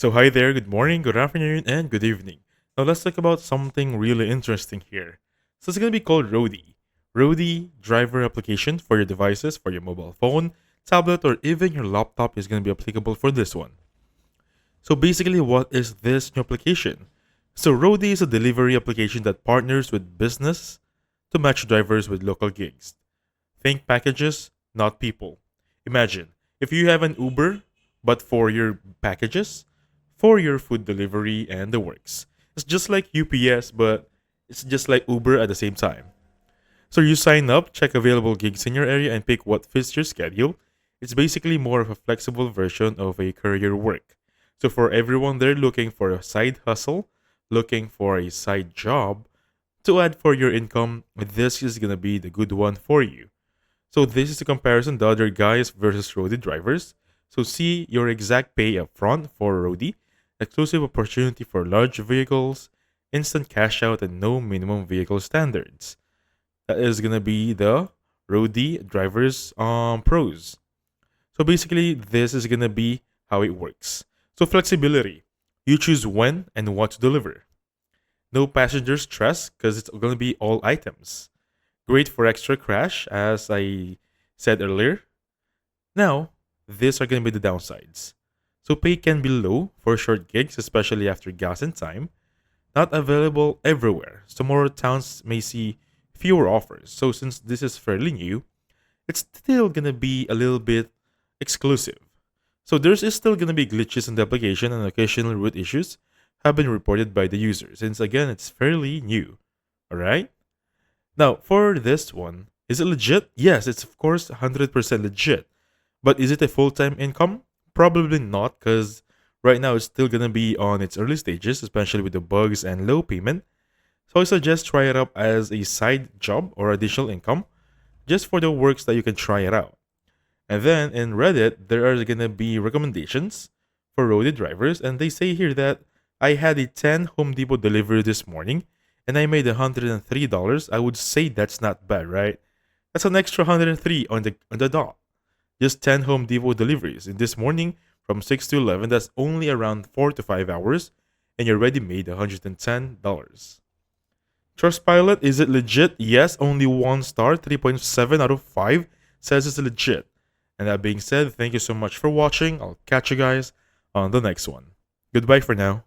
So, hi there, good morning, good afternoon, and good evening. Now, let's talk about something really interesting here. So, it's going to be called Roadie. Roadie driver application for your devices, for your mobile phone, tablet, or even your laptop is going to be applicable for this one. So, basically, what is this new application? So, Roadie is a delivery application that partners with business to match drivers with local gigs. Think packages, not people. Imagine if you have an Uber, but for your packages, for your food delivery and the works. It's just like UPS, but it's just like Uber at the same time. So you sign up, check available gigs in your area, and pick what fits your schedule. It's basically more of a flexible version of a career work. So for everyone there looking for a side hustle, looking for a side job to add for your income, this is gonna be the good one for you. So this is a comparison the other guys versus roadie drivers. So see your exact pay up front for roadie, exclusive opportunity for large vehicles, instant cash out, and no minimum vehicle standards. That is gonna be the roadie drivers pros. So basically this is gonna be how it works. So flexibility. You choose when and what to deliver. No passenger stress because it's gonna be all items. Great for extra crash, as I said earlier. Now, these are going to be the downsides. So, pay can be low for short gigs, especially after gas and time. Not available everywhere. So, more towns may see fewer offers. So, since this is fairly new, it's still going to be a little bit exclusive. So, there's is still going to be glitches in the application and occasional root issues have been reported by the user, since again, it's fairly new. Alright? Now, for this one, is it legit? Yes, it's of course 100% legit. But is it a full time income? Probably not, because right now it's still gonna be on its early stages, especially with the bugs and low payment. So I suggest try it up as a side job or additional income, just for the works that you can try it out. And then in Reddit, there are gonna be recommendations for roadie drivers, and they say here that I had a 10 Home Depot delivery this morning and I made $103. I would say that's not bad, right? That's an extra 103 on the dot. Just 10 Home Depot deliveries in this morning from 6 to 11. That's only around 4 to 5 hours, and you already made $110. Trustpilot, is it legit? Yes, only 1 star, 3.7 out of 5 says it's legit. And that being said, thank you so much for watching. I'll catch you guys on the next one. Goodbye for now.